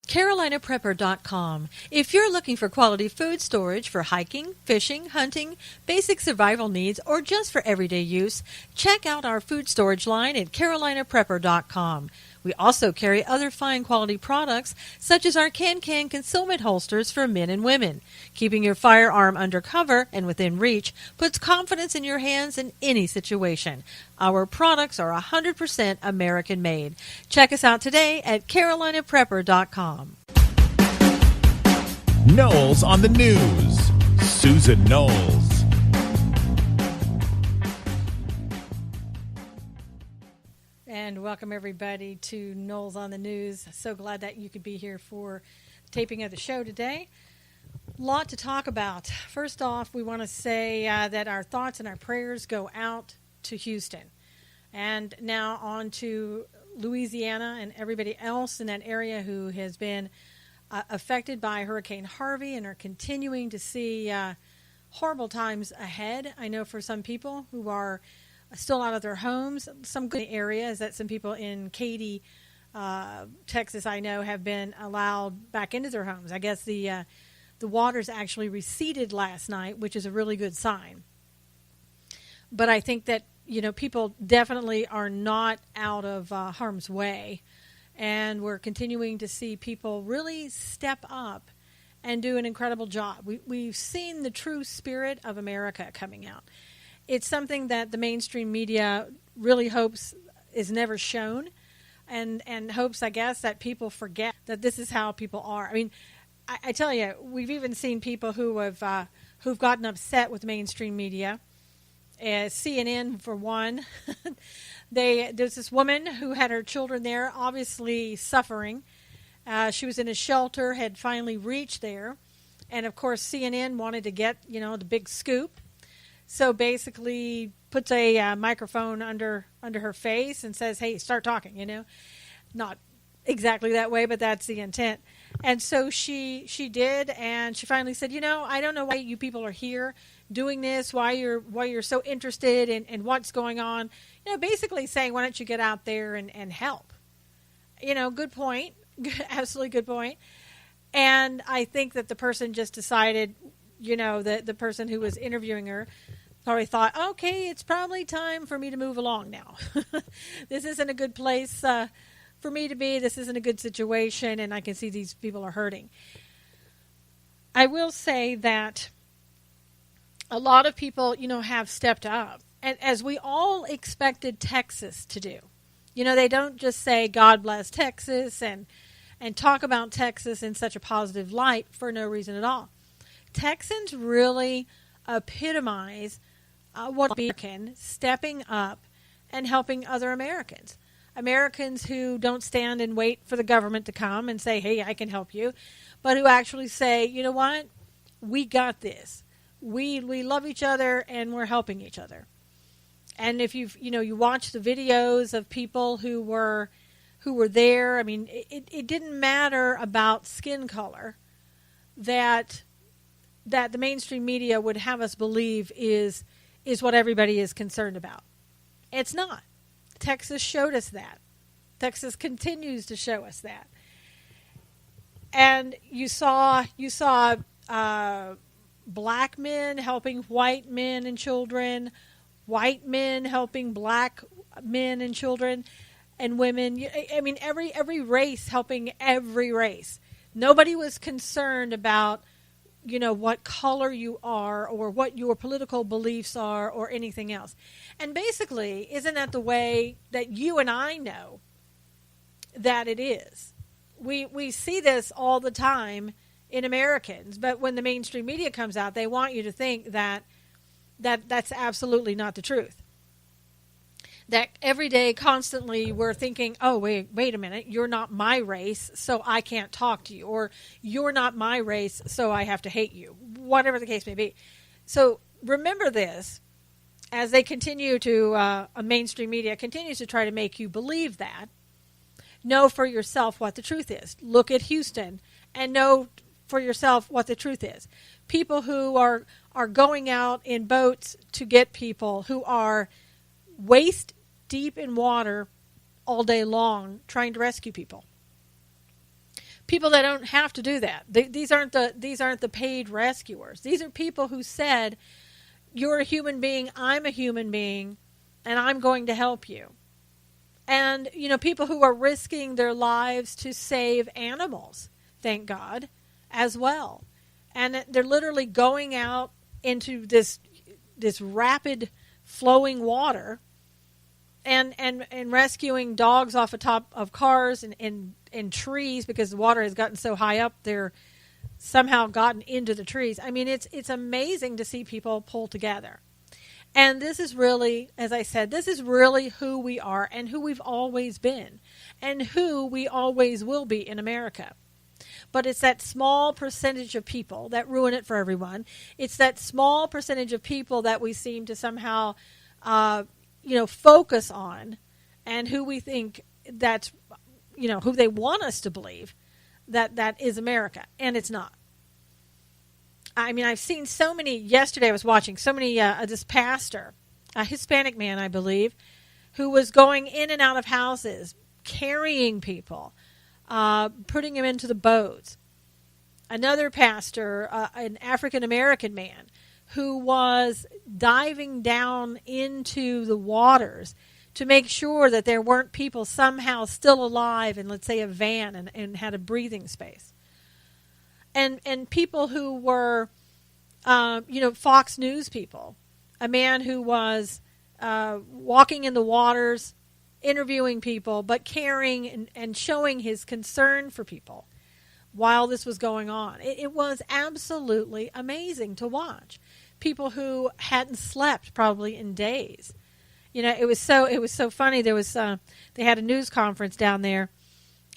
CarolinaPrepper.com. If you're looking for quality food storage for hiking, fishing, hunting, basic survival needs, or just for everyday use, check out our food storage line at CarolinaPrepper.com. We also carry other fine quality products, such as our can-can concealment holsters for men and women. Keeping your firearm under cover and within reach puts confidence in your hands in any situation. Our products are 100% American-made. Check us out today at CarolinaPrepper.com. Knowles on the News. Susan Knowles. And welcome everybody to Knowles on the News. So glad that you could be here for the taping of the show today. A lot to talk about. First off, we want to say that our thoughts and our prayers go out to Houston. And now on to Louisiana and everybody else in that area who has been affected by Hurricane Harvey and are continuing to see horrible times ahead. I know for some people who are still out of their homes, some good areas that some people in Katy, Texas, I know, have been allowed back into their homes. I guess the waters actually receded last night, which is a really good sign. But I think that, you know, people definitely are not out of harm's way. And we're continuing to see people really step up and do an incredible job. We've seen the true spirit of America coming out. It's something that the mainstream media really hopes is never shown and hopes, I guess, that people forget that this is how people are. I mean, I tell you, we've even seen people who've gotten upset with mainstream media. CNN, for one. There's this woman who had her children there, obviously suffering. She was in a shelter, had finally reached there. And, of course, CNN wanted to get, the big scoop. So basically puts a microphone under her face and says, hey, start talking, Not exactly that way, but that's the intent. And so she did, and she finally said, I don't know why you people are here doing this, why you're so interested in what's going on. Basically saying, why don't you get out there and help? Good point. Absolutely good point. And I think that the person just decided, the person who was interviewing her probably thought, okay, it's probably time for me to move along now. This isn't a good place for me to be. This isn't a good situation, and I can see these people are hurting. I will say that a lot of people, have stepped up, and as we all expected Texas to do. They don't just say, God bless Texas, and talk about Texas in such a positive light for no reason at all. Texans really epitomize what American stepping up and helping other Americans. Americans who don't stand and wait for the government to come and say, hey, I can help you, but who actually say, you know what, we got this. We love each other and we're helping each other. And if you watch the videos of people who were there, I mean, it didn't matter about skin color that the mainstream media would have us believe is what everybody is concerned about. It's not. Texas showed us that. Texas continues to show us that. And you saw black men helping white men and children, white men helping black men and children and women. I mean, every race helping every race. Nobody was concerned about, what color you are or what your political beliefs are or anything else. And basically, isn't that the way that you and I know that it is? We see this all the time in Americans, but when the mainstream media comes out, they want you to think that that's absolutely not the truth. That every day, constantly, we're thinking, oh, wait a minute, you're not my race, so I can't talk to you. Or you're not my race, so I have to hate you. Whatever the case may be. So remember this, as they continue to, mainstream media continues to try to make you believe that. Know for yourself what the truth is. Look at Houston and know for yourself what the truth is. People who are going out in boats to get people who are waist deep in water all day long trying to rescue people. people that don't have to do that. These aren't the paid rescuers. These are people who said, you're a human being, I'm a human being, and I'm going to help you. And, people who are risking their lives to save animals, thank God, as well. And they're literally going out into this rapid flowing water and rescuing dogs off the top of cars and trees, because the water has gotten so high up, they're somehow gotten into the trees. I mean, it's amazing to see people pull together. And this is really, as I said, this is really who we are and who we've always been and who we always will be in America. But it's that small percentage of people that ruin it for everyone. It's that small percentage of people that we seem to somehow, focus on, and who we think that's, who they want us to believe that is America, and it's not. I mean, I've seen so many. Yesterday I was watching so many, this pastor, a Hispanic man, I believe, who was going in and out of houses, carrying people, putting them into the boats. Another pastor, an African-American man, who was diving down into the waters to make sure that there weren't people somehow still alive in, let's say, a van and had a breathing space. And people who were, Fox News people. A man who was walking in the waters, interviewing people, but caring and showing his concern for people while this was going on. It was absolutely amazing to watch. People who hadn't slept probably in days. It was so funny. There was they had a news conference down there,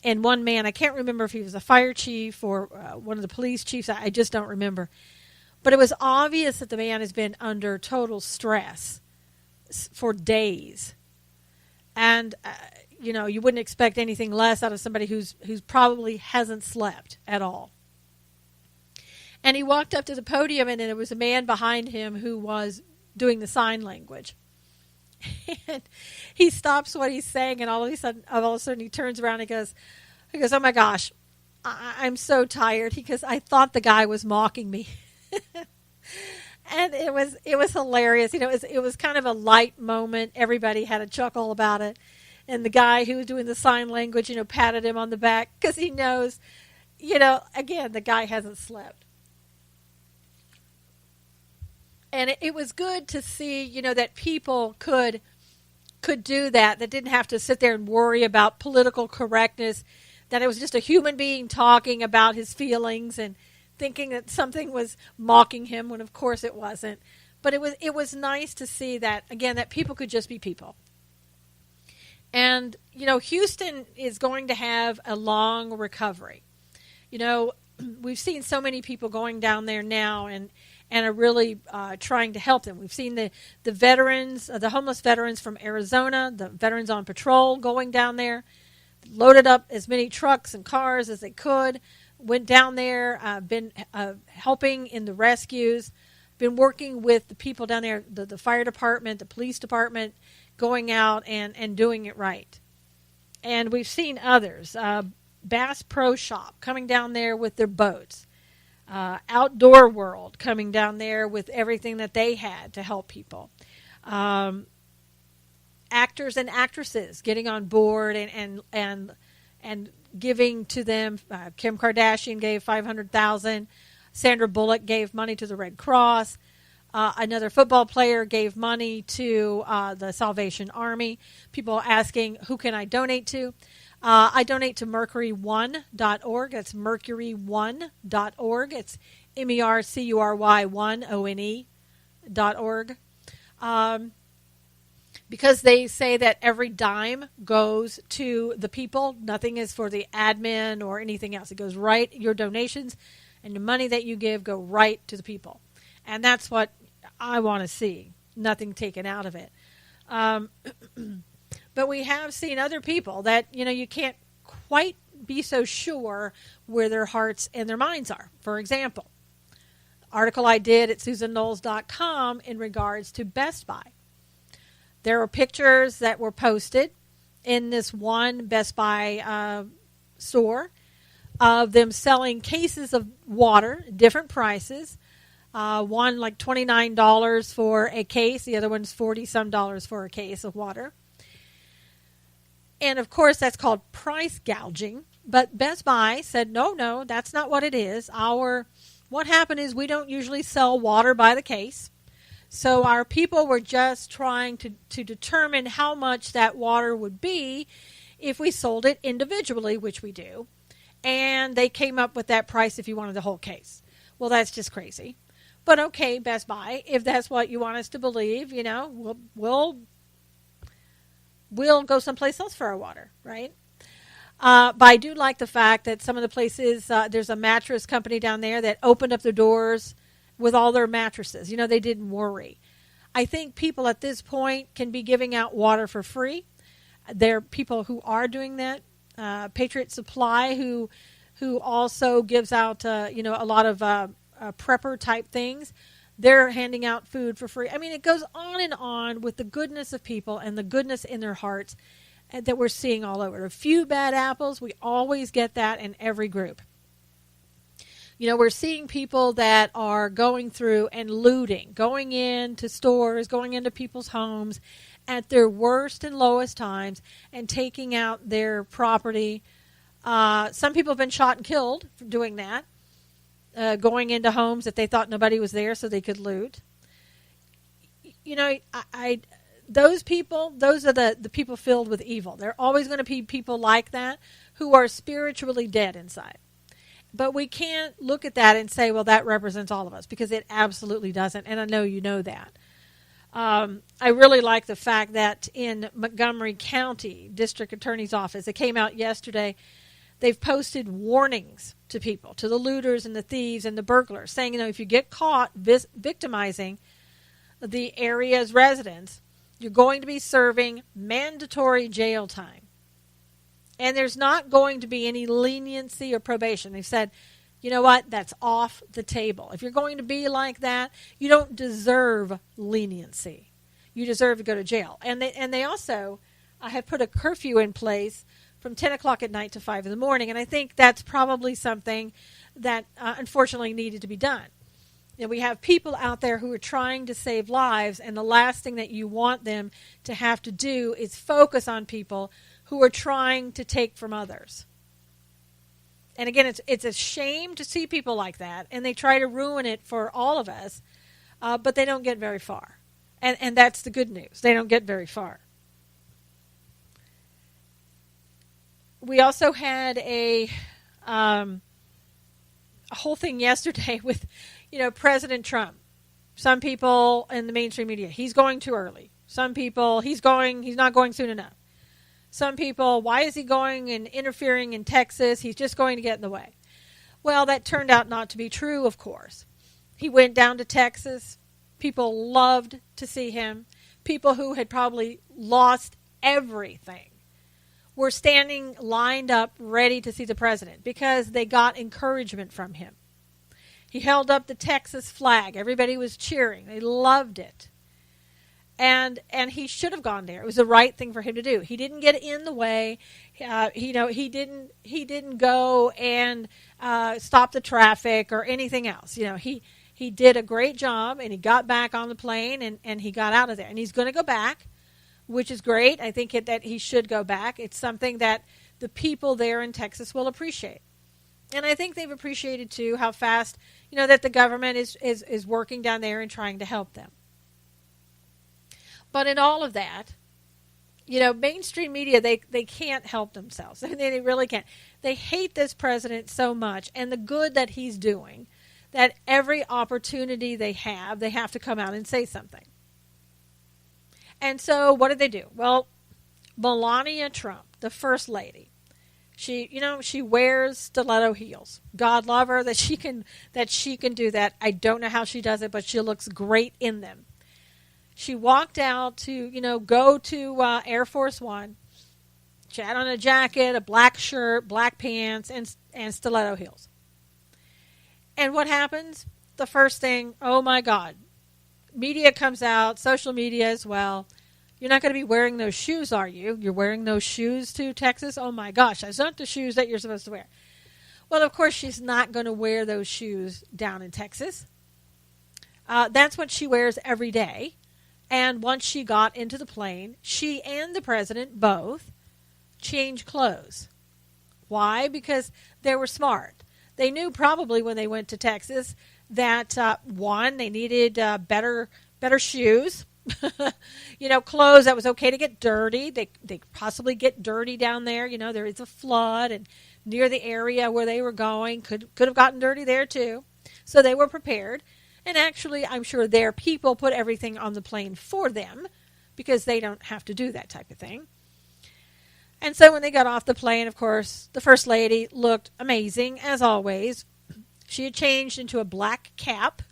and one man, I can't remember if he was a fire chief or one of the police chiefs. I just don't remember. But it was obvious that the man has been under total stress for days. And, you wouldn't expect anything less out of somebody who's probably hasn't slept at all. And he walked up to the podium, and there was a man behind him who was doing the sign language. And he stops what he's saying, and all of a sudden he turns around and he goes, oh my gosh, I'm so tired. He goes, I thought the guy was mocking me. And it was hilarious. It was kind of a light moment. Everybody had a chuckle about it. And the guy who was doing the sign language, patted him on the back because he knows, again, the guy hasn't slept. And it was good to see, that people could do that didn't have to sit there and worry about political correctness, that it was just a human being talking about his feelings and thinking that something was mocking him when of course it wasn't. But it was nice to see that, again, that people could just be people. And, Houston is going to have a long recovery. We've seen so many people going down there now and are really trying to help them. We've seen the veterans, the homeless veterans from Arizona, the veterans on patrol going down there, loaded up as many trucks and cars as they could, went down there, been helping in the rescues, been working with the people down there, the fire department, the police department, going out and doing it right. And we've seen others, Bass Pro Shop coming down there with their boats, Outdoor World coming down there with everything that they had to help people. Actors and actresses getting on board and giving to them. Kim Kardashian gave $500,000. Sandra Bullock gave money to the Red Cross. Another football player gave money to the Salvation Army. People asking, who can I donate to? I donate to mercury1.org. That's mercury1.org. It's MERCURY1ONE.org. Because they say that every dime goes to the people. Nothing is for the admin or anything else. It goes right, your donations and the money that you give go right to the people. And that's what I want to see. Nothing taken out of it. But we have seen other people that, you can't quite be so sure where their hearts and their minds are. For example, article I did at SUSANKNOWLES.com in regards to Best Buy. There were pictures that were posted in this one Best Buy store of them selling cases of water, different prices. One like $29 for a case. The other one's $40-some for a case of water. And, of course, that's called price gouging. But Best Buy said, no, that's not what it is. What happened is we don't usually sell water by the case. So our people were just trying to determine how much that water would be if we sold it individually, which we do. And they came up with that price if you wanted the whole case. Well, that's just crazy. But okay, Best Buy, if that's what you want us to believe, we'll go someplace else for our water, right? But I do like the fact that some of the places, there's a mattress company down there that opened up their doors with all their mattresses. They didn't worry. I think people at this point can be giving out water for free. There are people who are doing that. Patriot Supply, who also gives out, a lot of prepper type things. They're handing out food for free. I mean, it goes on and on with the goodness of people and the goodness in their hearts that we're seeing all over. A few bad apples, we always get that in every group. We're seeing people that are going through and looting, going into stores, going into people's homes at their worst and lowest times and taking out their property. Some people have been shot and killed for doing that. Going into homes that they thought nobody was there so they could loot. Those people, those are the people filled with evil. There are always going to be people like that who are spiritually dead inside. But we can't look at that and say, well, that represents all of us, because it absolutely doesn't, and I know you know that. I really like the fact that in Montgomery County District Attorney's Office, it came out yesterday, they've posted warnings to people, to the looters and the thieves and the burglars, saying, if you get caught victimizing the area's residents, you're going to be serving mandatory jail time. And there's not going to be any leniency or probation. They've said, you know what, that's off the table. If you're going to be like that, you don't deserve leniency. You deserve to go to jail. And they also have put a curfew in place from 10 o'clock at night to 5 in the morning. And I think that's probably something that unfortunately needed to be done. We have people out there who are trying to save lives, and the last thing that you want them to have to do is focus on people who are trying to take from others. And again, it's a shame to see people like that, and they try to ruin it for all of us, but they don't get very far. And that's the good news. They don't get very far. We also had a whole thing yesterday with, President Trump. Some people in the mainstream media, he's going too early. Some people, he's not going soon enough. Some people, why is he going and interfering in Texas? He's just going to get in the way. Well, that turned out not to be true, of course. He went down to Texas. People loved to see him. People who had probably lost everything were standing lined up ready to see the president because they got encouragement from him. He held up the Texas flag. Everybody was cheering. They loved it. And he should have gone there. It was the right thing for him to do. He didn't get in the way. He didn't go and stop the traffic or anything else. He did a great job, and he got back on the plane and he got out of there. And he's going to go back, which is great. I think that he should go back. It's something that the people there in Texas will appreciate. And I think they've appreciated, too, how fast, that the government is working down there and trying to help them. But in all of that, mainstream media, they can't help themselves. They really can't. They hate this president so much and the good that he's doing that every opportunity they have to come out and say something. And so what do? Well, Melania Trump, the first lady, she wears stiletto heels. God love her that she can do that. I don't know how she does it, but she looks great in them. She walked out to, go to Air Force One. She had on a jacket, a black shirt, black pants, and stiletto heels. And what happens? The first thing, oh my God, media comes out, social media as well. You're not going to be wearing those shoes, are you? You're wearing those shoes to Texas? Oh my gosh, those aren't the shoes that you're supposed to wear. Well, of course, she's not going to wear those shoes down in Texas. That's what she wears every day. And once she got into the plane, she and the president both changed clothes. Why? Because they were smart. They knew probably when they went to Texas that, one, they needed better shoes. Clothes that was okay to get dirty. They possibly get dirty down there. There is a flood, and near the area where they were going could have gotten dirty there too. So they were prepared. And actually, I'm sure their people put everything on the plane for them because they don't have to do that type of thing. And so when they got off the plane, of course, the First Lady looked amazing, as always. She had changed into a black cap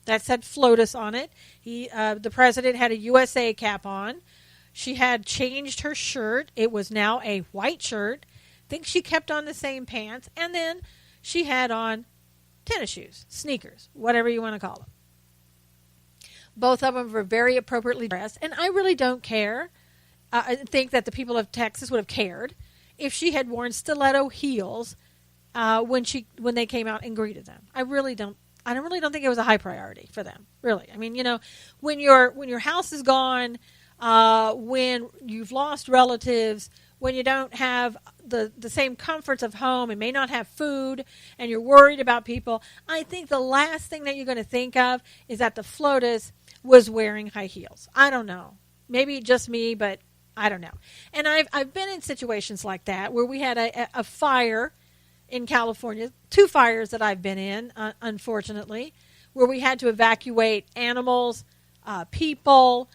that said FLOTUS on it. The president had a USA cap on. She had changed her shirt. It was now a white shirt. I think she kept on the same pants. And then she had on tennis shoes, sneakers, whatever you want to call them. Both of them were very appropriately dressed. And I really don't care. I think that the people of Texas would have cared if she had worn stiletto heels when they came out and greeted them. I really don't think it was a high priority for them. Really, I mean, when your house is gone, when you've lost relatives, when you don't have the same comforts of home and may not have food, and you're worried about people, I think the last thing that you're going to think of is that the FLOTUS was wearing high heels. I don't know. Maybe just me, but I don't know. And I've been in situations like that where we had a fire in California, 2 fires that I've been in, unfortunately, where we had to evacuate animals, people,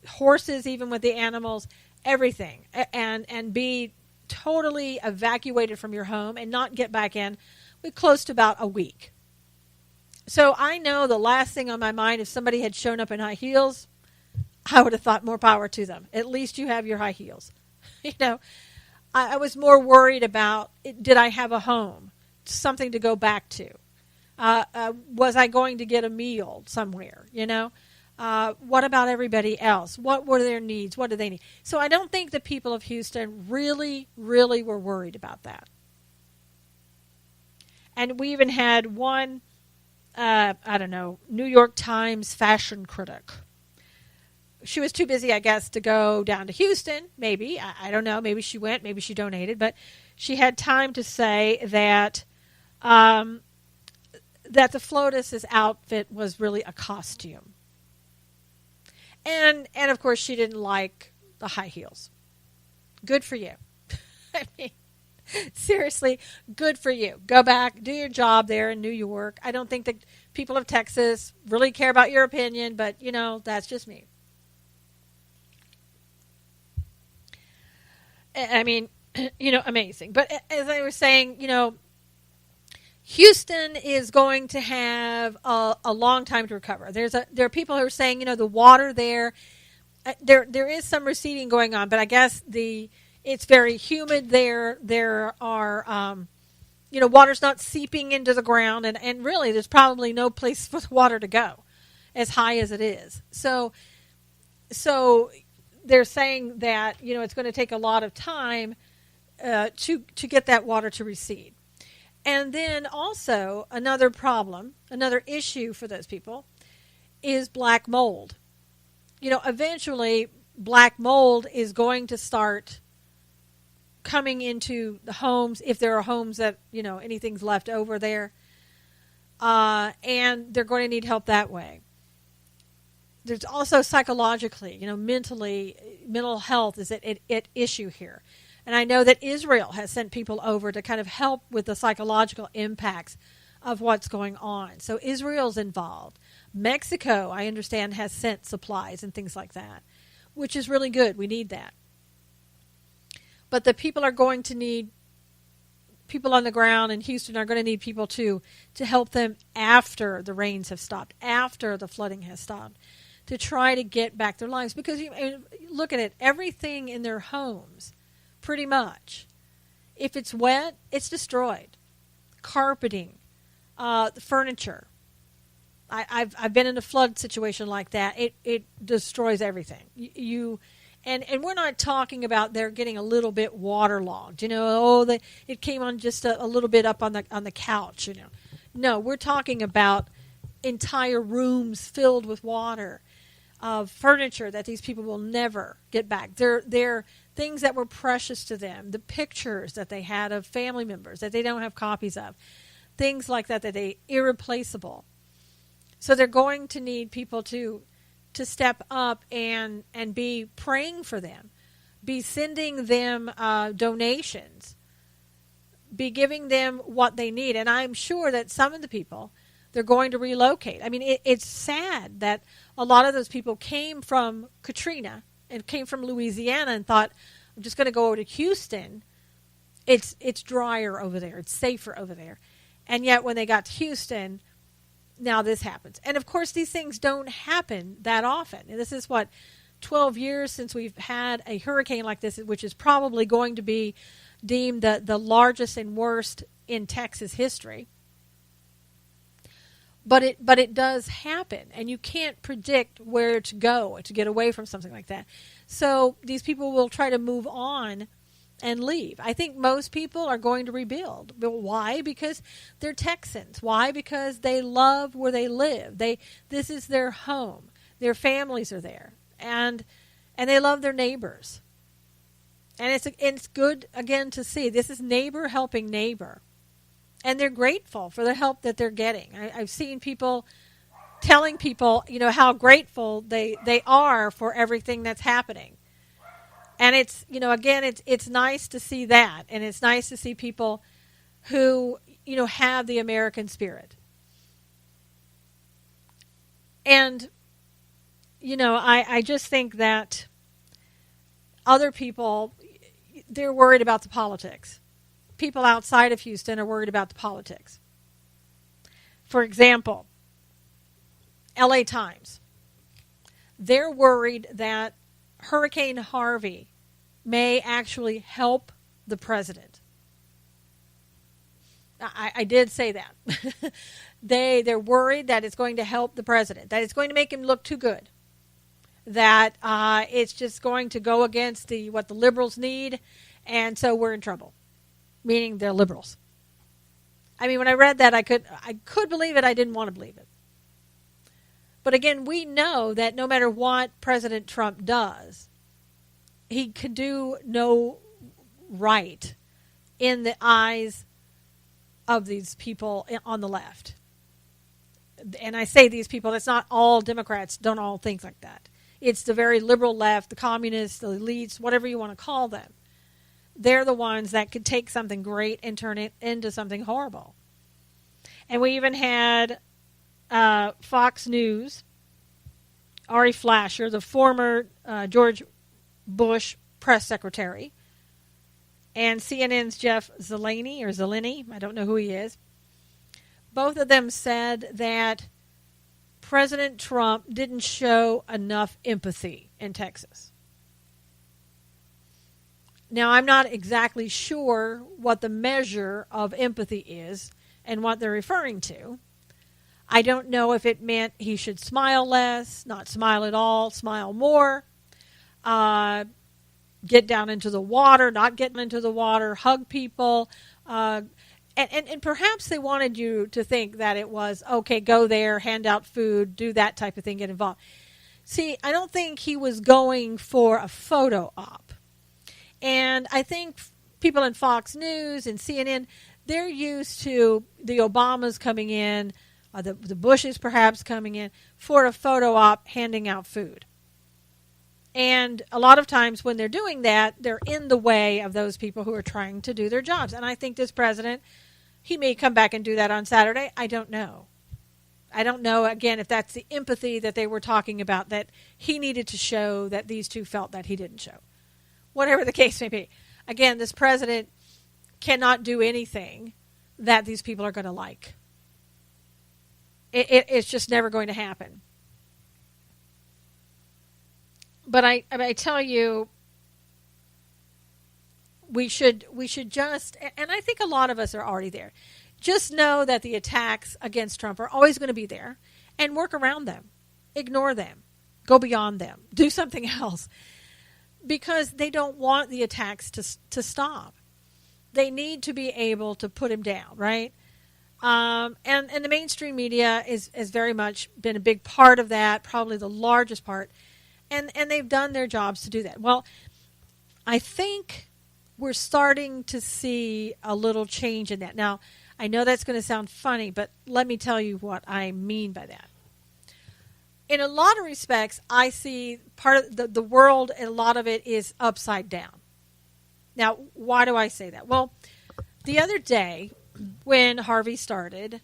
horses, even with the animals, everything, and be totally evacuated from your home and not get back in with close to about a week. So I know the last thing on my mind, if somebody had shown up in high heels, I would have thought more power to them. At least you have your high heels. I was more worried about, did I have a home, something to go back to? Was I going to get a meal somewhere, What about everybody else? What were their needs? What do they need? So I don't think the people of Houston really, really were worried about that. And we even had one, New York Times fashion critic. She was too busy, I guess, to go down to Houston, maybe. I don't know. Maybe she went. Maybe she donated. But she had time to say that the FLOTUS's outfit was really a costume. And of course, she didn't like the high heels. Good for you. I mean, seriously, good for you. Go back, do your job there in New York. I don't think that people of Texas really care about your opinion, but, that's just me. I mean, amazing. But as I was saying, Houston is going to have a long time to recover. There are people who are saying, the water there is some receding going on, but I guess it's very humid there. There are, water's not seeping into the ground, and really there's probably no place for the water to go as high as it is. So they're saying that, it's going to take a lot of time to get that water to recede. And then also another issue for those people is black mold. Eventually black mold is going to start coming into the homes, if there are homes that, anything's left over there. And they're going to need help that way. There's also psychologically, mental health is an issue here. And I know that Israel has sent people over to kind of help with the psychological impacts of what's going on. So Israel's involved. Mexico, I understand, has sent supplies and things like that, which is really good. We need that. But the people are going to need, people on the ground in Houston are going to need people to help them after the rains have stopped, after the flooding has stopped, to try to get back their lives. Because look at it, everything in their homes, pretty much, if it's wet, it's destroyed. Carpeting, the furniture. I've been in a flood situation like that. It destroys everything. And we're not talking about they're getting a little bit waterlogged. It came on just a little bit up on the couch. No, we're talking about entire rooms filled with water, of furniture that these people will never get back. They're things that were precious to them, the pictures that they had of family members that they don't have copies of, things like that they irreplaceable. So they're going to need people to step up and be praying for them, be sending them donations, be giving them what they need. And I'm sure that some of the people, they're going to relocate. I mean, it's sad that a lot of those people came from Katrina and came from Louisiana and thought, I'm just going to go over to Houston. It's drier over there. It's safer over there. And yet when they got to Houston, now this happens. And of course, these things don't happen that often. And this is 12 years since we've had a hurricane like this, which is probably going to be deemed the largest and worst in Texas history. But it does happen, and you can't predict where to go to get away from something like that. So these people will try to move on and leave. I think most people are going to rebuild. But why? Because they're Texans. Why? Because they love where they live. This is their home. Their families are there, and they love their neighbors. And it's good again to see this is neighbor helping neighbor, and they're grateful for the help that they're getting. I've seen people telling people, how grateful they are for everything that's happening. And it's, again, it's nice to see that. And it's nice to see people who, have the American spirit. And, I just think that other people, they're worried about the politics. People outside of Houston are worried about the politics. For example, LA Times. They're worried that Hurricane Harvey may actually help the president. I did say that. They're worried that it's going to help the president, that it's going to make him look too good, that it's just going to go against what the liberals need, and so we're in trouble, meaning they're liberals. I mean, when I read that, I could believe it. I didn't want to believe it. But again, we know that no matter what President Trump does, he could do no right in the eyes of these people on the left. And I say these people, it's not all Democrats, don't all think like that. It's the very liberal left, the communists, the elites, whatever you want to call them. They're the ones that could take something great and turn it into something horrible. And we even had Fox News, Ari Fleischer, the former George Bush press secretary, and CNN's Jeff Zeleny, I don't know who he is. Both of them said that President Trump didn't show enough empathy in Texas. Now, I'm not exactly sure what the measure of empathy is and what they're referring to. I don't know if it meant he should smile less, not smile at all, smile more, get down into the water, not get into the water, hug people. And perhaps they wanted you to think that it was, okay, go there, hand out food, do that type of thing, get involved. See, I don't think he was going for a photo op. And I think people in Fox News and CNN, they're used to the Obamas coming in, the Bushes perhaps coming in for a photo op handing out food. And a lot of times when they're doing that, they're in the way of those people who are trying to do their jobs. And I think this president, he may come back and do that on Saturday. I don't know. I don't know, again, if that's the empathy that they were talking about that he needed to show that these two felt that he didn't show. Whatever the case may be. Again, this president cannot do anything that these people are going to like. It's just never going to happen. But I tell you, we should just, and I think a lot of us are already there, just know that the attacks against Trump are always going to be there and work around them. Ignore them. Go beyond them. Do something else. because they don't want the attacks to stop. They need to be able to put him down, right? And the mainstream media has very much been a big part of that, probably the largest part, and they've done their jobs to do that. Well, I think we're starting to see a little change in that. Now, I know that's going to sound funny, but let me tell you what I mean by that. In a lot of respects, I see part of the world, a lot of it is upside down. Now, why do I say that? Well, the other day when Harvey started,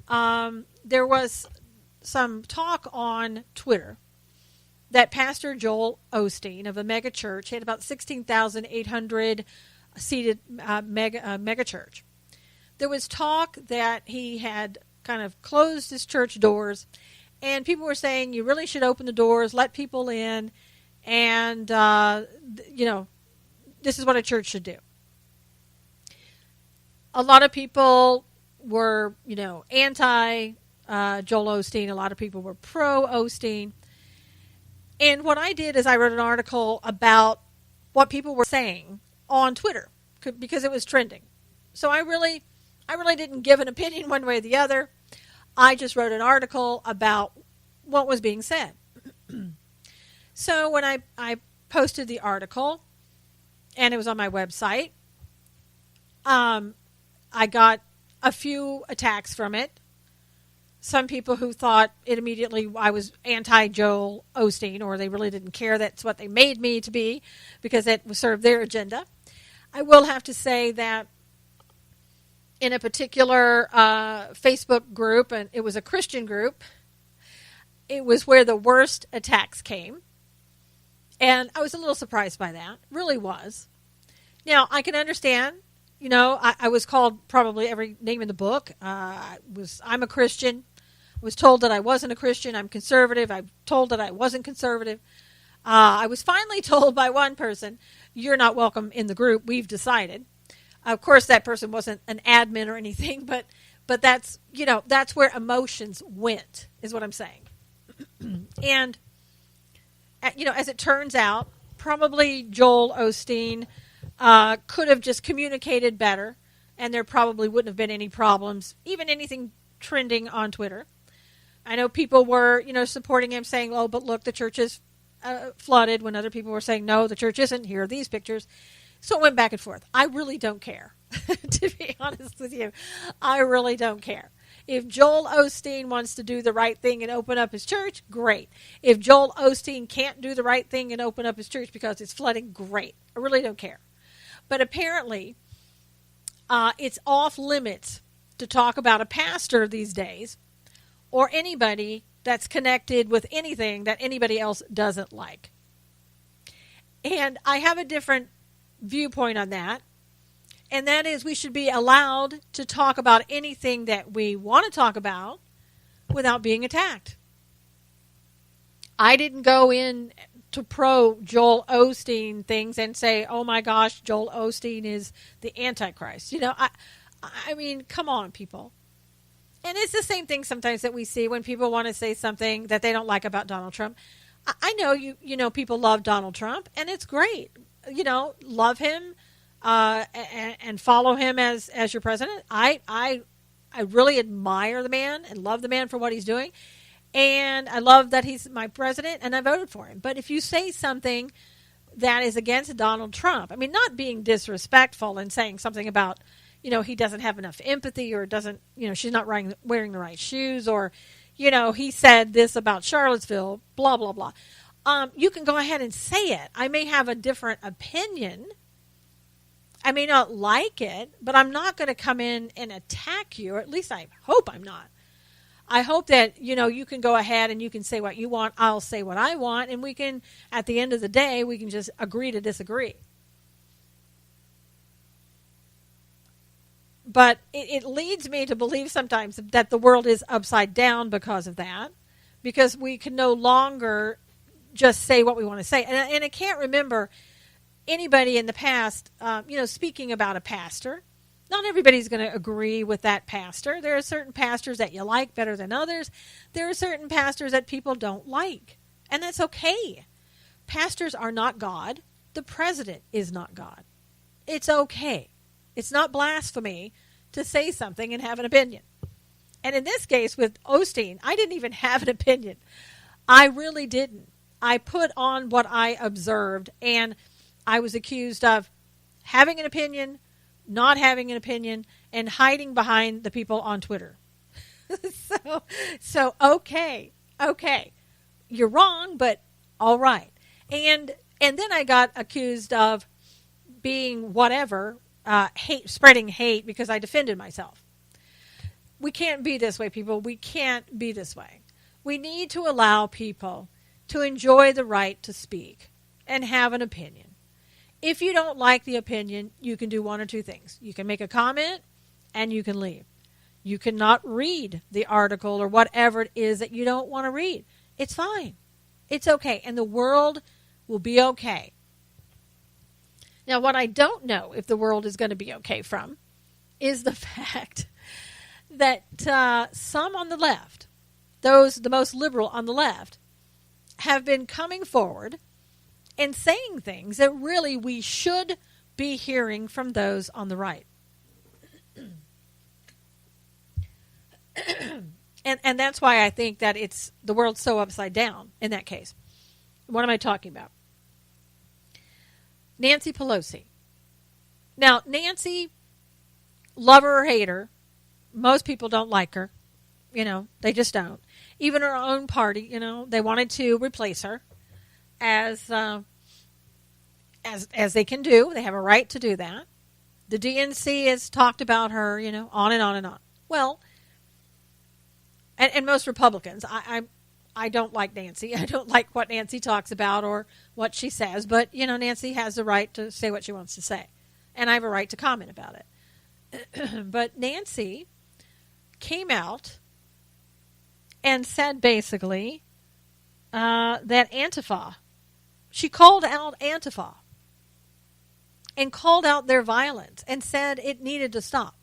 there was some talk on Twitter that Pastor Joel Osteen of a mega church, he had about 16,800 seated mega church. There was talk that he had kind of closed his church doors, and people were saying you really should open the doors, let people in, and this is what a church should do. A lot of people were, anti Joel Osteen. A lot of people were pro Osteen. And what I did is I wrote an article about what people were saying on Twitter because it was trending. So I really didn't give an opinion one way or the other. I just wrote an article about what was being said. So when I posted the article, and it was on my website, I got a few attacks from it. Some people who thought it immediately I was anti-Joel Osteen, or they really didn't care. That's what they made me to be because it served their agenda. I will have to say that in a particular Facebook group, and it was a Christian group, it was where the worst attacks came. And I was a little surprised by that, really was. Now, I can understand, I was called probably every name in the book. I'm a Christian. I was told that I wasn't a Christian. I'm conservative. I'm told that I wasn't conservative. I was finally told by one person, you're not welcome in the group. We've decided. Of course, that person wasn't an admin or anything, but that's, that's where emotions went, is what I'm saying. And, as it turns out, probably Joel Osteen could have just communicated better, and there probably wouldn't have been any problems, even anything trending on Twitter. I know people were, supporting him, saying, oh, but look, the church is flooded, when other people were saying, no, the church isn't. Here are these pictures. So it went back and forth. I really don't care, to be honest with you. I really don't care. If Joel Osteen wants to do the right thing and open up his church, great. If Joel Osteen can't do the right thing and open up his church because it's flooding, great. I really don't care. But apparently, it's off limits to talk about a pastor these days or anybody that's connected with anything that anybody else doesn't like. And I have a different viewpoint on that. And that is we should be allowed to talk about anything that we want to talk about without being attacked. I didn't go in to pro Joel Osteen things and say, oh my gosh, Joel Osteen is the Antichrist. I mean, come on, people. And it's the same thing sometimes that we see when people want to say something that they don't like about Donald Trump. I know people love Donald Trump, and it's great. Love him and follow him as your president. I really admire the man and love the man for what he's doing. And I love that he's my president, and I voted for him. But if you say something that is against Donald Trump, I mean, not being disrespectful and saying something about, he doesn't have enough empathy or doesn't, she's not wearing the right shoes or, he said this about Charlottesville, blah, blah, blah. You can go ahead and say it. I may have a different opinion. I may not like it, but I'm not going to come in and attack you, or at least I hope I'm not. I hope that, you can go ahead and you can say what you want. I'll say what I want. And we can, at the end of the day, we can just agree to disagree. But it leads me to believe sometimes that the world is upside down because of that. Because we can no longer just say what we want to say. And I can't remember anybody in the past, speaking about a pastor. Not everybody's going to agree with that pastor. There are certain pastors that you like better than others. There are certain pastors that people don't like. And that's okay. Pastors are not God. The president is not God. It's okay. It's not blasphemy to say something and have an opinion. And in this case with Osteen, I didn't even have an opinion. I really didn't. I put on what I observed, and I was accused of having an opinion, not having an opinion, and hiding behind the people on Twitter. So okay. You're wrong, but all right. And then I got accused of being whatever, spreading hate because I defended myself. We can't be this way, people. We can't be this way. We need to allow people to enjoy the right to speak and have an opinion. If you don't like the opinion, you can do one or two things. You can make a comment and you can leave. You cannot read the article or whatever it is that you don't want to read. It's fine. It's okay. And the world will be okay. Now, what I don't know if the world is going to be okay from is the fact that some on the left, the most liberal on the left, have been coming forward and saying things that really we should be hearing from those on the right. And that's why I think that the world's so upside down in that case. What am I talking about? Nancy Pelosi. Now, Nancy, lover or hater, most people don't like her. They just don't. Even her own party, they wanted to replace her as they can do. They have a right to do that. The DNC has talked about her, on and on and on. Well, and most Republicans, I don't like Nancy. I don't like what Nancy talks about or what she says. But, Nancy has the right to say what she wants to say. And I have a right to comment about it. But Nancy came out and said basically that Antifa, she called out Antifa and called out their violence and said it needed to stop.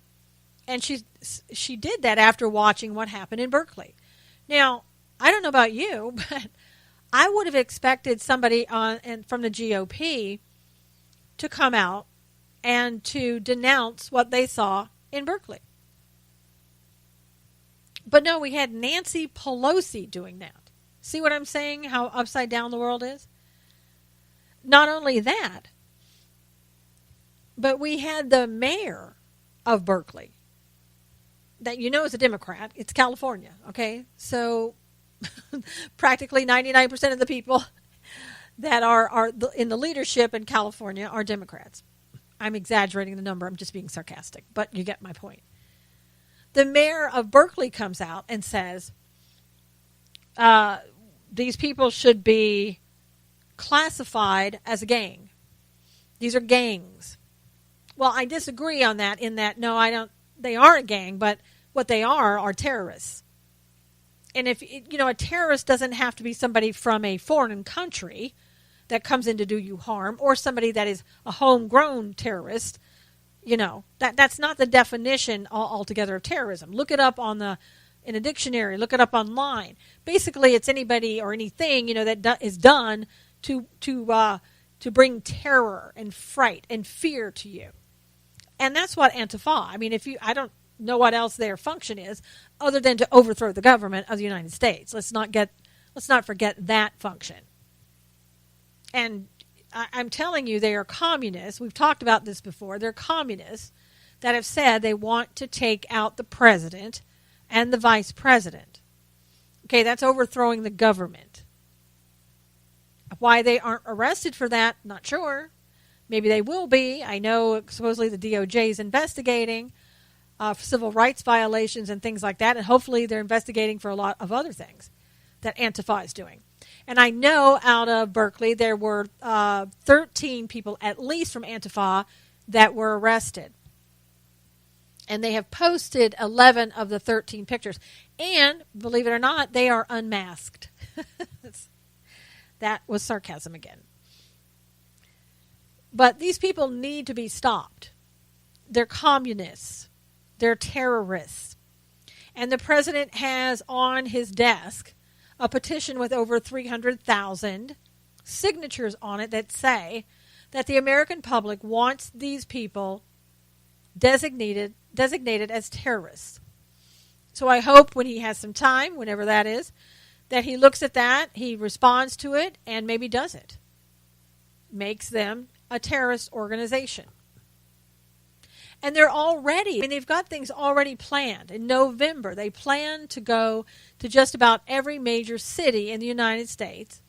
And she did that after watching what happened in Berkeley. Now, I don't know about you, but I would have expected somebody from the GOP to come out and to denounce what they saw in Berkeley. But no, we had Nancy Pelosi doing that. See what I'm saying? How upside down the world is? Not only that, but we had the mayor of Berkeley that is a Democrat. It's California, okay? So practically 99% of the people that are in the leadership in California are Democrats. I'm exaggerating the number. I'm just being sarcastic, but you get my point. The mayor of Berkeley comes out and says these people should be classified as a gang. These are gangs. Well, I disagree on that in that, no, I don't. They aren't a gang, but what they are terrorists. And if, a terrorist doesn't have to be somebody from a foreign country that comes in to do you harm, or somebody that is a homegrown terrorist. That's not the definition altogether of terrorism. Look it up in a dictionary. Look it up online. Basically, it's anybody or anything that is done to bring terror and fright and fear to you. And that's what Antifa. I mean, I don't know what else their function is, other than to overthrow the government of the United States. Let's not forget that function. And I'm telling you, they are communists. We've talked about this before. They're communists that have said they want to take out the president and the vice president. Okay, that's overthrowing the government. Why they aren't arrested for that, not sure. Maybe they will be. I know supposedly the DOJ is investigating civil rights violations and things like that, and hopefully they're investigating for a lot of other things that Antifa is doing. And I know out of Berkeley there were 13 people at least from Antifa that were arrested. And they have posted 11 of the 13 pictures. And, believe it or not, they are unmasked. That was sarcasm again. But these people need to be stopped. They're communists. They're terrorists. And the president has on his desk a petition with over 300,000 signatures on it that say that the American public wants these people designated as terrorists. So I hope when he has some time, whenever that is, that he looks at that, he responds to it, and maybe does it. Makes them a terrorist organization. And they're already, they've got things already planned. In November, they plan to go to just about every major city in the United States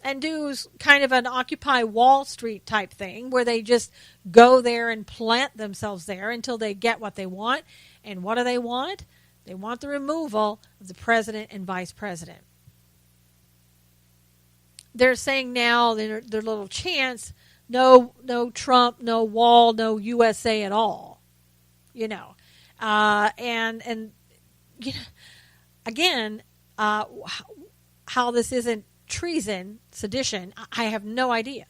and do kind of an Occupy Wall Street type thing where they just go there and plant themselves there until they get what they want. And what do they want? They want the removal of the president and vice president. They're saying now, their little chants, no Trump, no wall, no USA at all. You know. And you know, again, how this isn't treason, sedition, I have no idea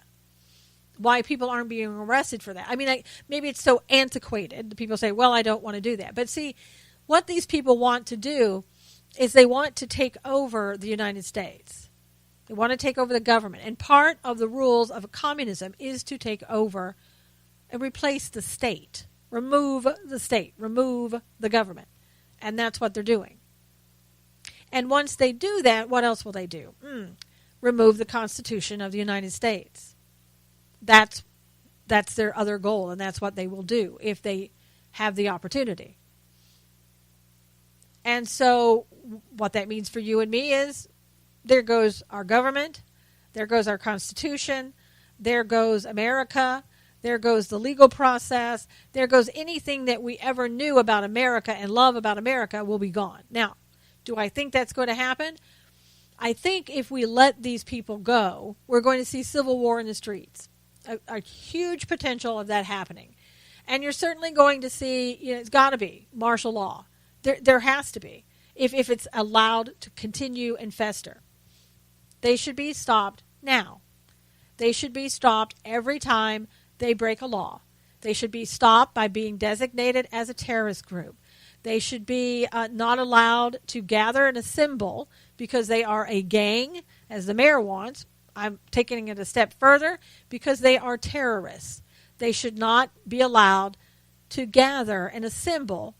why people aren't being arrested for that. I mean, maybe it's so antiquated. People say, well, I don't want to do that. But see, what these people want to do is they want to take over the United States. They want to take over the government. And part of the rules of communism is to take over and replace the state. Remove the state. Remove the government. And that's what they're doing. And once they do that, what else will they do? Remove the Constitution of the United States. That's their other goal, and that's what they will do if they have the opportunity. And so what that means for you and me is there goes our government, there goes our Constitution, there goes America, there goes the legal process, there goes anything that we ever knew about America and love about America will be gone. Now, do I think that's going to happen? I think if we let these people go, we're going to see civil war in the streets. A huge potential of that happening. And you're certainly going to see, it's got to be martial law. There has to be, if it's allowed to continue and fester. They should be stopped now. They should be stopped every time they break a law. They should be stopped by being designated as a terrorist group. They should be not allowed to gather and assemble because they are a gang, as the mayor wants. I'm taking it a step further, because they are terrorists. They should not be allowed to gather and assemble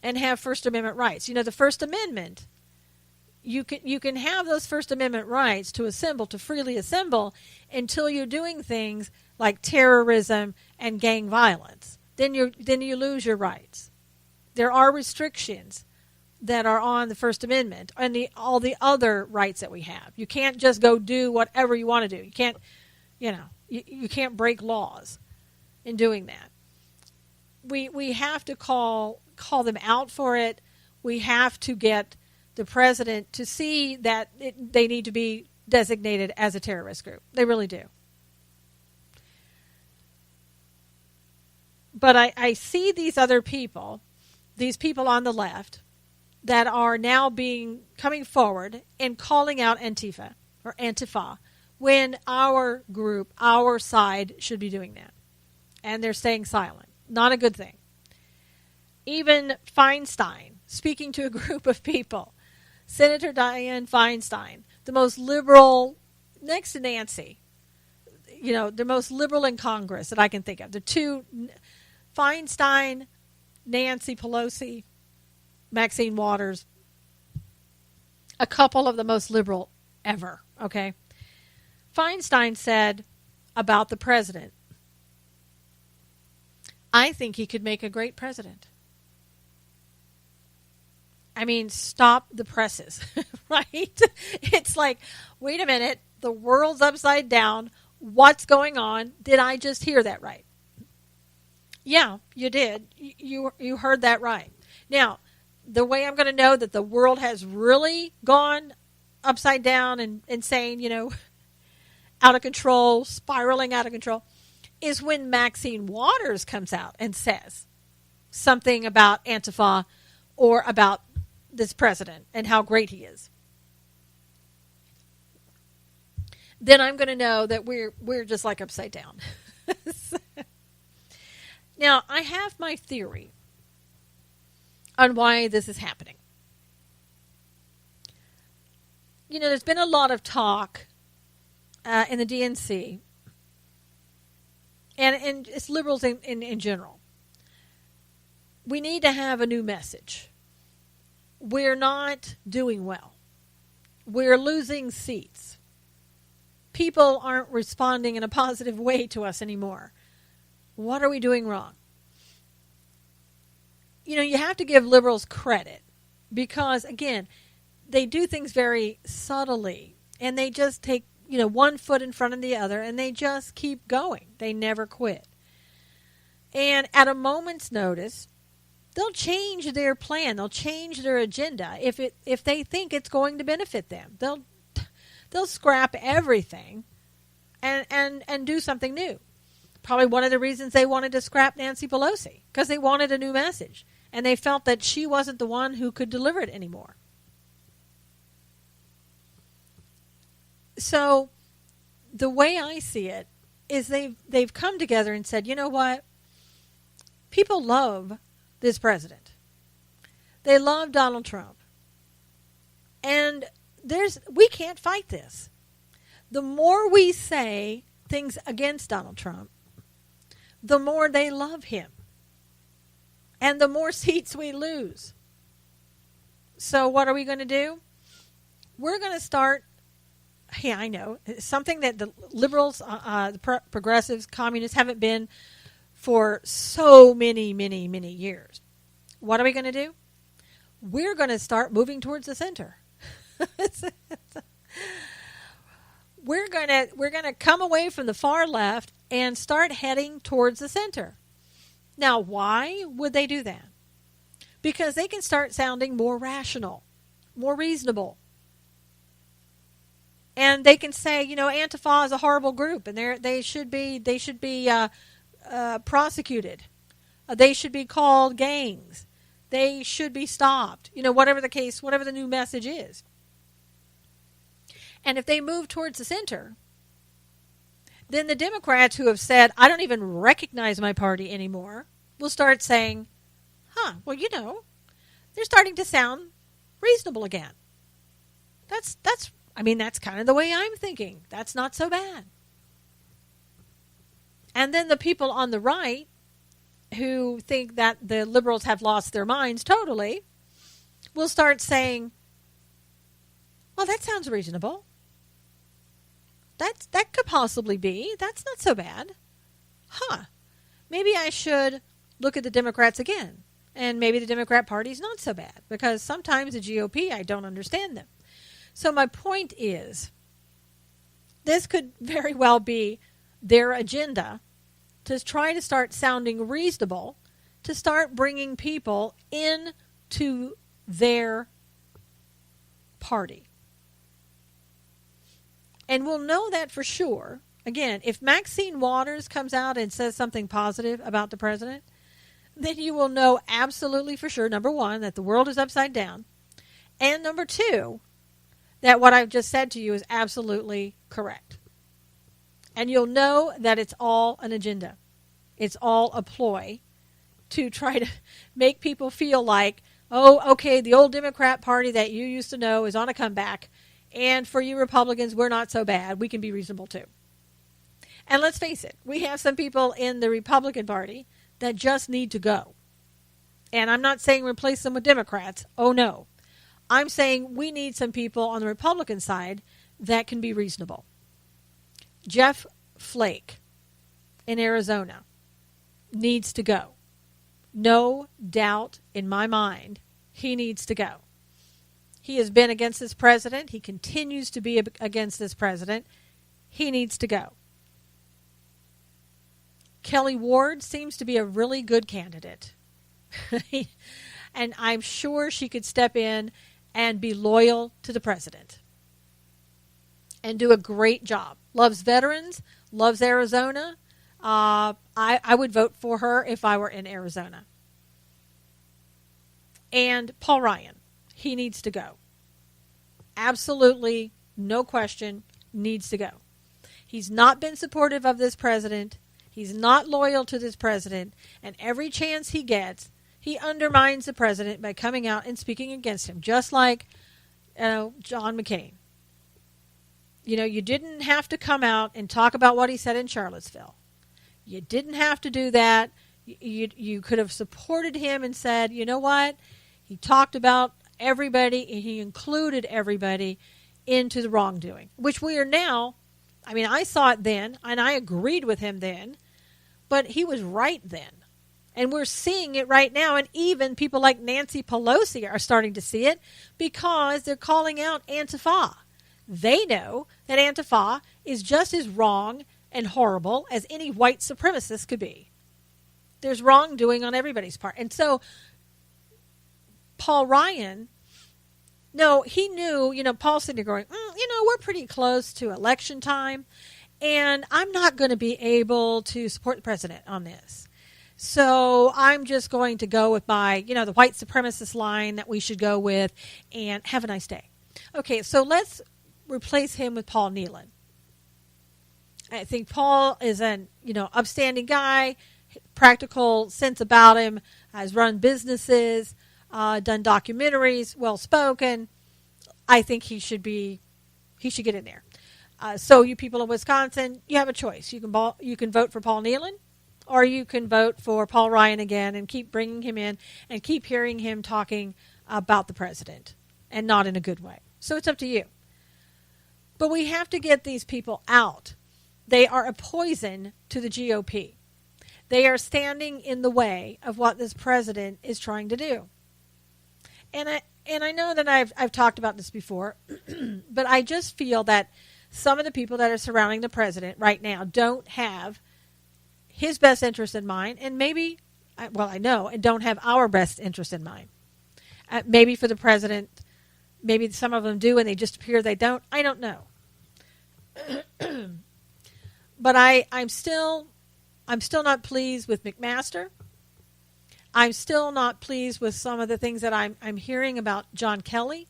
and have First Amendment rights. You know, the First Amendment, you can have those First Amendment rights to assemble, to freely assemble, until you're doing things like terrorism and gang violence. Then you lose your rights. There are restrictions that are on the First Amendment and all the other rights that we have. You can't just go do whatever you want to do. You can't, you can't break laws in doing that. We have to call them out for it. We have to get the president to see that they need to be designated as a terrorist group. They really do. But I see these other people, these people on the left, that are now coming forward and calling out Antifa, when our group, our side, should be doing that. And they're staying silent. Not a good thing. Even Feinstein, speaking to a group of people, Senator Dianne Feinstein, the most liberal, next to Nancy, the most liberal in Congress that I can think of. The two, Feinstein, Nancy Pelosi, Maxine Waters, a couple of the most liberal ever, okay? Feinstein said about the president, I think he could make a great president. I mean, stop the presses, right? It's like, wait a minute, the world's upside down. What's going on? Did I just hear that right? Yeah, you did. You heard that right. Now, the way I'm going to know that the world has really gone upside down and insane, out of control, spiraling out of control, is when Maxine Waters comes out and says something about Antifa or about this president and how great he is. Then I'm going to know that we're just like upside down. Now, I have my theory on why this is happening. There's been a lot of talk in the DNC and it's liberals in general. We need to have a new message. We're not doing well. We're losing seats. People aren't responding in a positive way to us anymore. What are we doing wrong? You know, you have to give liberals credit because, again, they do things very subtly, and they just take, one foot in front of the other, and they just keep going. They never quit. And at a moment's notice, they'll change their plan. They'll change their agenda if they think it's going to benefit them. They'll scrap everything and do something new. Probably one of the reasons they wanted to scrap Nancy Pelosi, because they wanted a new message, and they felt that she wasn't the one who could deliver it anymore. So the way I see it is they've come together and said, you know what? People love this president. They love Donald Trump. And we can't fight this. The more we say things against Donald Trump, the more they love him. And the more seats we lose. So what are we going to do? We're going to start, I know, something that the liberals, the progressives, communists haven't been for so many, many, many years. What are we going to do? We're going to start moving towards the center. We're going to come away from the far left and start heading towards the center. Now, why would they do that? Because they can start sounding more rational, more reasonable. And they can say, Antifa is a horrible group, and they should be prosecuted. They should be called gangs. They should be stopped. Whatever the case, whatever the new message is. And if they move towards the center, then the Democrats who have said, I don't even recognize my party anymore, will start saying, they're starting to sound reasonable again. That's kind of the way I'm thinking. That's not so bad. And then the people on the right who think that the liberals have lost their minds totally will start saying, well, that sounds reasonable. That could possibly be. That's not so bad. Maybe I should look at the Democrats again. And maybe the Democrat Party is not so bad. Because sometimes the GOP, I don't understand them. So my point is, this could very well be their agenda to try to start sounding reasonable, to start bringing people into their party. And we'll know that for sure. Again, if Maxine Waters comes out and says something positive about the president, then you will know absolutely for sure, number one, that the world is upside down. And number two, that what I've just said to you is absolutely correct. And you'll know that it's all an agenda. It's all a ploy to try to make people feel like, oh, okay, the old Democrat Party that you used to know is on a comeback. And for you Republicans, we're not so bad. We can be reasonable too. And let's face it, we have some people in the Republican Party that just need to go. And I'm not saying replace them with Democrats. Oh, no. I'm saying we need some people on the Republican side that can be reasonable. Jeff Flake in Arizona needs to go. No doubt in my mind, he needs to go. He has been against this president. He continues to be against this president. He needs to go. Kelly Ward seems to be a really good candidate. And I'm sure she could step in and be loyal to the president and do a great job. Loves veterans, loves Arizona. I would vote for her if I were in Arizona. And Paul Ryan, he needs to go. Absolutely, no question, needs to go. He's not been supportive of this president. He's not loyal to this president. And every chance he gets, he undermines the president by coming out and speaking against him, just like John McCain. You didn't have to come out and talk about what he said in Charlottesville. You didn't have to do that. You could have supported him and said, you know what? He talked about everybody, and he included everybody into the wrongdoing, which we are now. I mean, I saw it then, and I agreed with him then, but he was right then. And we're seeing it right now, and even people like Nancy Pelosi are starting to see it because they're calling out Antifa. They know that Antifa is just as wrong and horrible as any white supremacist could be. There's wrongdoing on everybody's part. And so Paul Ryan, no, he knew, Paul's sitting there going, we're pretty close to election time, and I'm not going to be able to support the president on this. So I'm just going to go with my, the white supremacist line that we should go with, and have a nice day. Okay, so let's replace him with Paul Nealon. I think Paul is an, upstanding guy, practical sense about him, has run businesses, done documentaries, well-spoken. I think he should get in there. So you people in Wisconsin, you have a choice. You can vote for Paul Nealon, or you can vote for Paul Ryan again and keep bringing him in and keep hearing him talking about the president, and not in a good way. So it's up to you. But we have to get these people out. They are a poison to the GOP. They are standing in the way of what this president is trying to do. And I know that I've talked about this before, but I just feel that some of the people that are surrounding the president right now don't have his best interest in mind, and maybe, I know, and don't have our best interest in mind. Maybe for the president, maybe some of them do, and they just appear they don't. I don't know. But I'm still not pleased with McMaster. I'm still not pleased with some of the things that I'm hearing about John Kelly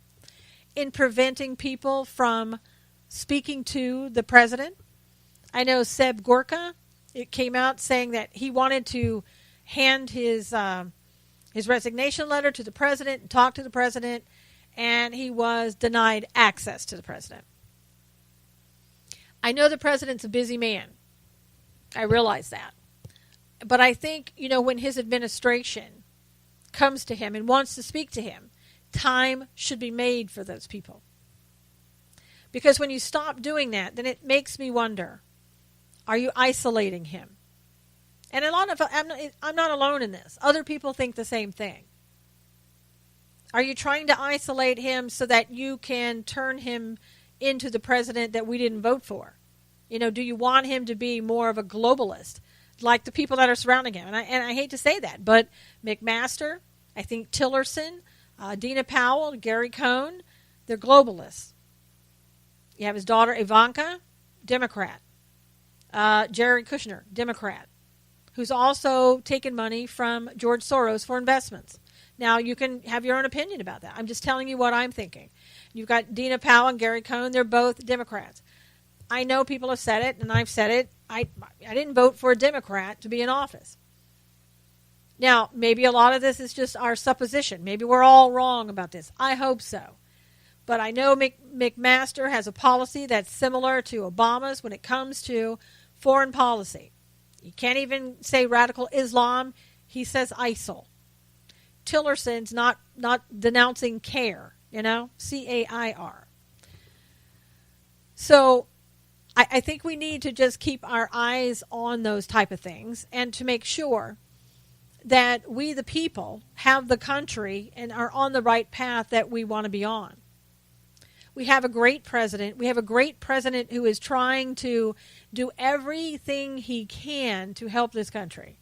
in preventing people from speaking to the president. I know Seb Gorka, it came out saying that he wanted to hand his resignation letter to the president and talk to the president, and he was denied access to the president. I know the president's a busy man. I realize that. But I think, when his administration comes to him and wants to speak to him, time should be made for those people. Because when you stop doing that, then it makes me wonder, are you isolating him? And I'm not alone in this. Other people think the same thing. Are you trying to isolate him so that you can turn him into the president that we didn't vote for? Do you want him to be more of a globalist, like the people that are surrounding him? And I hate to say that, but McMaster, I think Tillerson, Dina Powell, Gary Cohn, they're globalists. You have his daughter Ivanka, Democrat. Jared Kushner, Democrat, who's also taken money from George Soros for investments. Now, you can have your own opinion about that. I'm just telling you what I'm thinking. You've got Dina Powell and Gary Cohn. They're both Democrats. I know people have said it, and I've said it. I didn't vote for a Democrat to be in office. Now, maybe a lot of this is just our supposition. Maybe we're all wrong about this. I hope so. But I know McMaster has a policy that's similar to Obama's when it comes to foreign policy. You can't even say radical Islam. He says ISIL. Tillerson's not denouncing CAIR, CAIR. So I think we need to just keep our eyes on those type of things and to make sure that we, the people, have the country and are on the right path that we want to be on. We have a great president. We have a great president who is trying to do everything he can to help this country.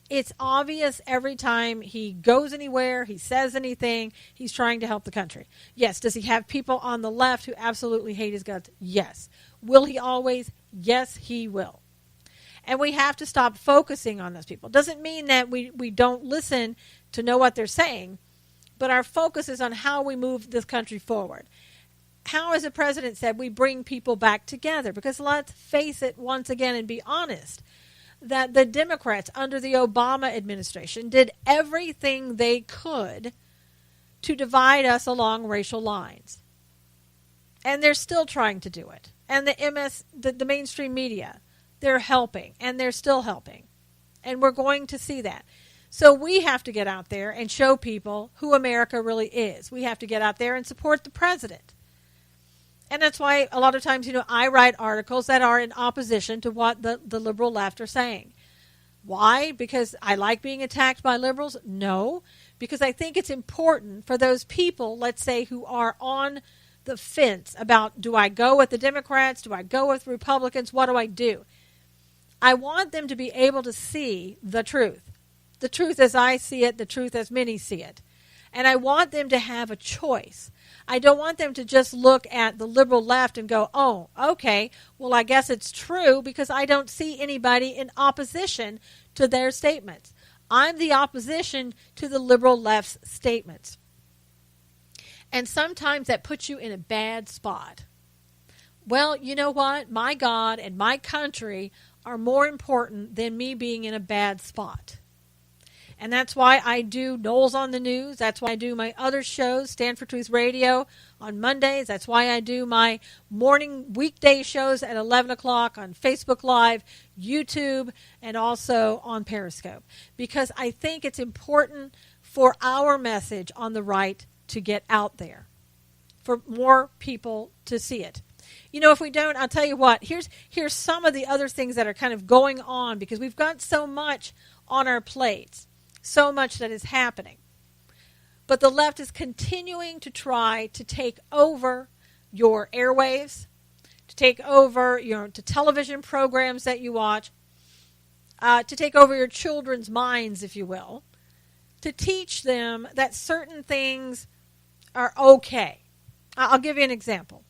It's obvious every time he goes anywhere, he says anything, he's trying to help the country. Yes. Does he have people on the left who absolutely hate his guts? Yes. Will he always? Yes, he will. And we have to stop focusing on those people. Doesn't mean that we don't listen to know what they're saying, but our focus is on how we move this country forward. How, as the president said, we bring people back together. Because let's face it once again and be honest, that the Democrats under the Obama administration did everything they could to divide us along racial lines. And they're still trying to do it. And the mainstream media, they're helping, and they're still helping. And we're going to see that. So we have to get out there and show people who America really is. We have to get out there and support the president. And that's why a lot of times, I write articles that are in opposition to what the liberal left are saying. Why? Because I like being attacked by liberals? No, because I think it's important for those people, let's say, who are on the fence about, do I go with the Democrats? Do I go with Republicans? What do I do? I want them to be able to see the truth as I see it, the truth as many see it. And I want them to have a choice. I don't want them to just look at the liberal left and go, oh, okay, well, I guess it's true because I don't see anybody in opposition to their statements. I'm the opposition to the liberal left's statements. And sometimes that puts you in a bad spot. Well, you know what? My God and my country are more important than me being in a bad spot. And that's why I do Knowles on the News. That's why I do my other shows, Stand for Truth Radio on Mondays. That's why I do my morning weekday shows at 11 o'clock on Facebook Live, YouTube, and also on Periscope. Because I think it's important for our message on the right to get out there, for more people to see it. If we don't, I'll tell you what, here's some of the other things that are kind of going on, because we've got so much on our plates, so much that is happening. But the left is continuing to try to take over your airwaves, to take over to television programs that you watch, to take over your children's minds, if you will, to teach them that certain things are okay. I'll give you an example.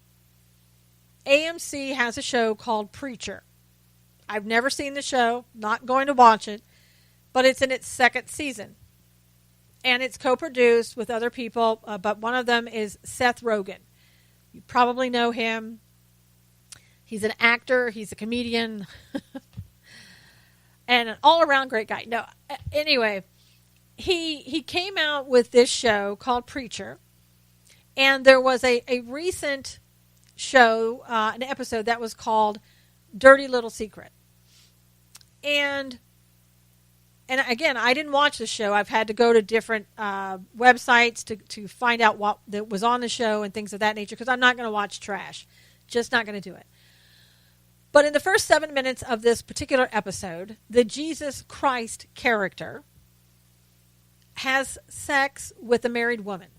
AMC has a show called Preacher. I've never seen the show, not going to watch it, but it's in its second season. And it's co-produced with other people, but one of them is Seth Rogen. You probably know him. He's an actor, he's a comedian, and an all-around great guy. No, anyway, he came out with this show called Preacher, and there was a recent show, an episode that was called Dirty Little Secret. And again, I didn't watch the show. I've had to go to different websites to find out what that was on the show and things of that nature, because I'm not going to watch trash. Just not going to do it. But in the first 7 minutes of this particular episode, the Jesus Christ character has sex with a married woman.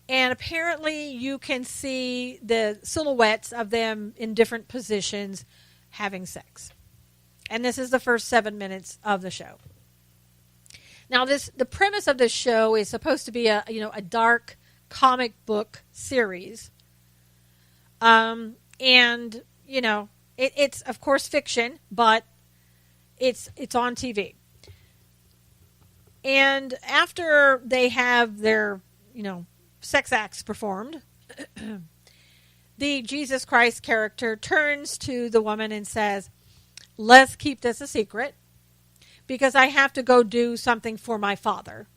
And apparently you can see the silhouettes of them in different positions having sex. And this is the first 7 minutes of the show. Now, the premise of this show is supposed to be a dark comic book series. It's of course fiction, but it's on TV. And after they have their, sex acts performed, the Jesus Christ character turns to the woman and says, let's keep this a secret because I have to go do something for my Father.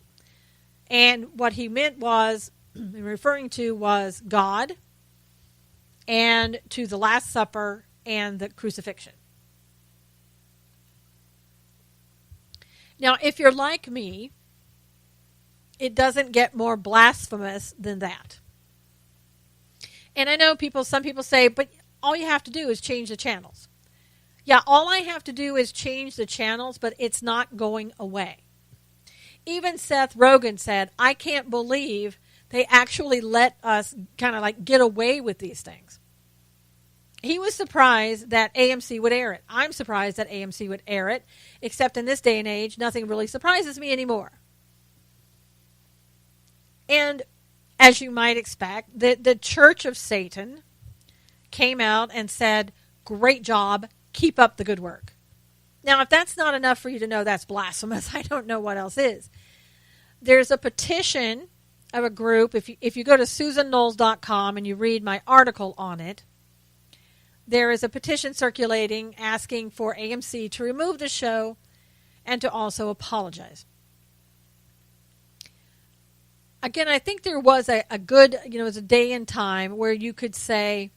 And what he meant was, referring to was God and to the Last Supper and the crucifixion. Now, if you're like me, it doesn't get more blasphemous than that. And I know some people say, but all you have to do is change the channels. Yeah, all I have to do is change the channels, but it's not going away. Even Seth Rogen said, I can't believe they actually let us kind of get away with these things. He was surprised that AMC would air it. I'm surprised that AMC would air it, except in this day and age, nothing really surprises me anymore. And as you might expect, the Church of Satan came out and said, great job, keep up the good work. Now, if that's not enough for you to know that's blasphemous, I don't know what else is. There's a petition of a group. If you go to SUSANKNOWLES.com and you read my article on it, there is a petition circulating asking for AMC to remove the show and to also apologize. Again, I think there was a good, it was a day and time where you could say,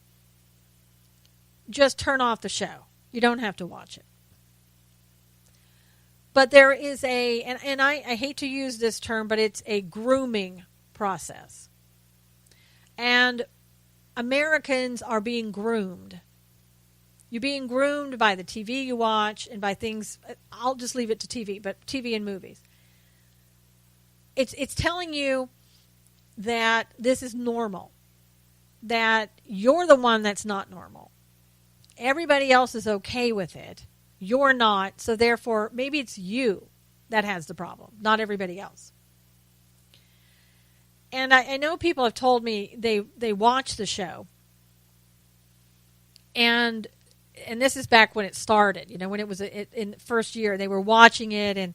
just turn off the show. You don't have to watch it. But there is and I hate to use this term, but it's a grooming process. And Americans are being groomed. You're being groomed by the TV you watch and by things, I'll just leave it to TV, but TV and movies. It's telling you that this is normal, that you're the one that's not normal. Everybody else is okay with it. You're not, so therefore maybe it's you that has the problem, not everybody else. And I know people have told me they watch the show, and this is back when it started, when it was in the first year, they were watching it, and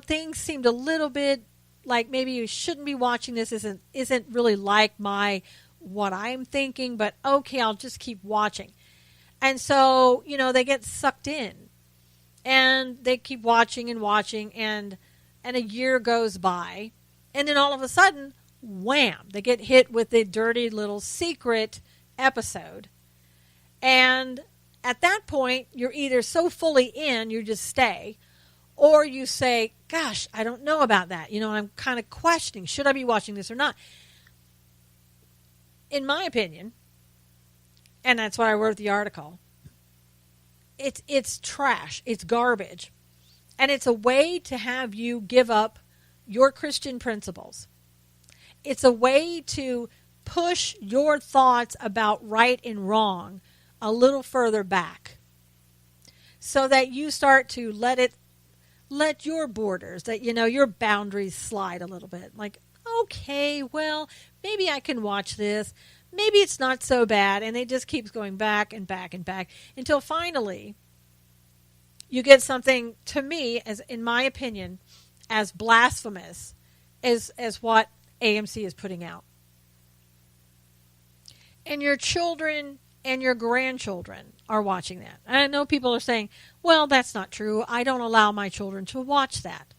things seemed a little bit like maybe you shouldn't be watching this. Isn't really like what I'm thinking, but okay, I'll just keep watching. And so, they get sucked in, and they keep watching and watching, and a year goes by, and then all of a sudden, wham, they get hit with the dirty little secret episode. And at that point, you're either so fully in, you just stay, or you say, gosh, I don't know about that. I'm kind of questioning, should I be watching this or not? In my opinion, and that's why I wrote the article, it's trash, it's garbage, and it's a way to have you give up your Christian principles. It's a way to push your thoughts about right and wrong a little further back, so that you start to let your borders, that your boundaries slide a little bit. Like, okay, well, maybe I can watch this. Maybe it's not so bad, and it just keeps going back and back and back until finally you get something, to me, as in my opinion, as blasphemous as what AMC is putting out. And your children and your grandchildren are watching that. And I know people are saying, well, that's not true. I don't allow my children to watch that.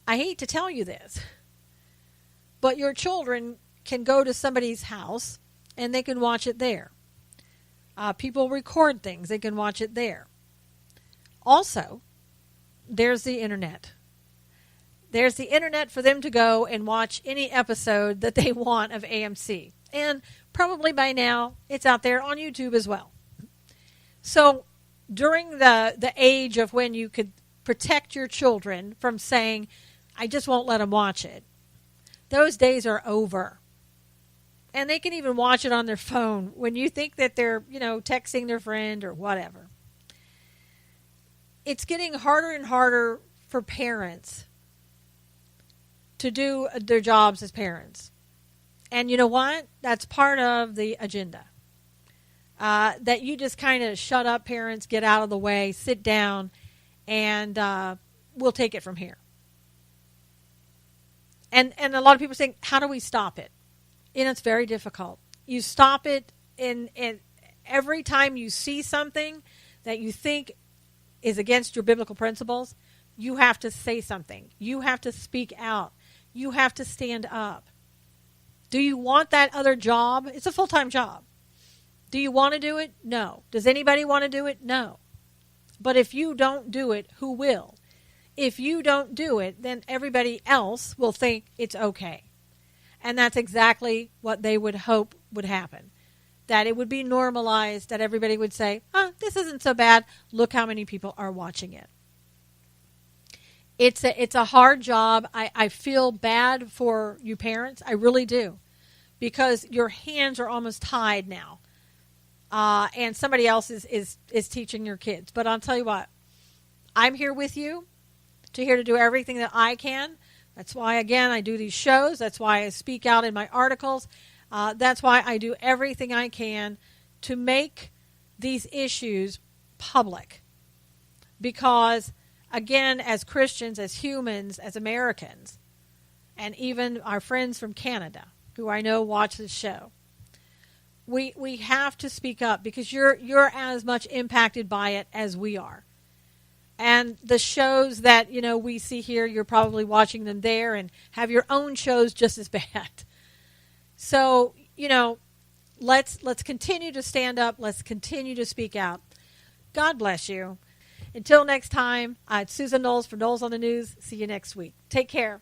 I hate to tell you this, but your children can go to somebody's house and they can watch it there. People record things. They can watch it there. Also, there's the internet. There's the internet for them to go and watch any episode that they want of AMC. And probably by now, it's out there on YouTube as well. So during the age of when you could protect your children from saying, I just won't let them watch it, those days are over. And they can even watch it on their phone when you think that they're, texting their friend or whatever. It's getting harder and harder for parents to do their jobs as parents. And you know what? That's part of the agenda. That you just kind of shut up, parents, get out of the way, sit down, and we'll take it from here. And a lot of people saying, how do we stop it? It's very difficult. You stop it in every time you see something that you think is against your biblical principles, you have to say something. You have to speak out. You have to stand up. Do you want that other job? It's a full-time job. Do you want to do it? No. Does anybody want to do it? No. But if you don't do it, who will? If you don't do it, then everybody else will think it's okay. And that's exactly what they would hope would happen. That it would be normalized, that everybody would say, this isn't so bad. Look how many people are watching it. It's a hard job. I feel bad for you parents. I really do. Because your hands are almost tied now. And somebody else is teaching your kids. But I'll tell you what, I'm here with you, here to do everything that I can. That's why, again, I do these shows. That's why I speak out in my articles. That's why I do everything I can to make these issues public. Because, again, as Christians, as humans, as Americans, and even our friends from Canada, who I know watch this show, we have to speak up because you're as much impacted by it as we are. And the shows that, we see here, you're probably watching them there and have your own shows just as bad. So, let's continue to stand up. Let's continue to speak out. God bless you. Until next time, I'm Susan Knowles for Knowles on the News. See you next week. Take care.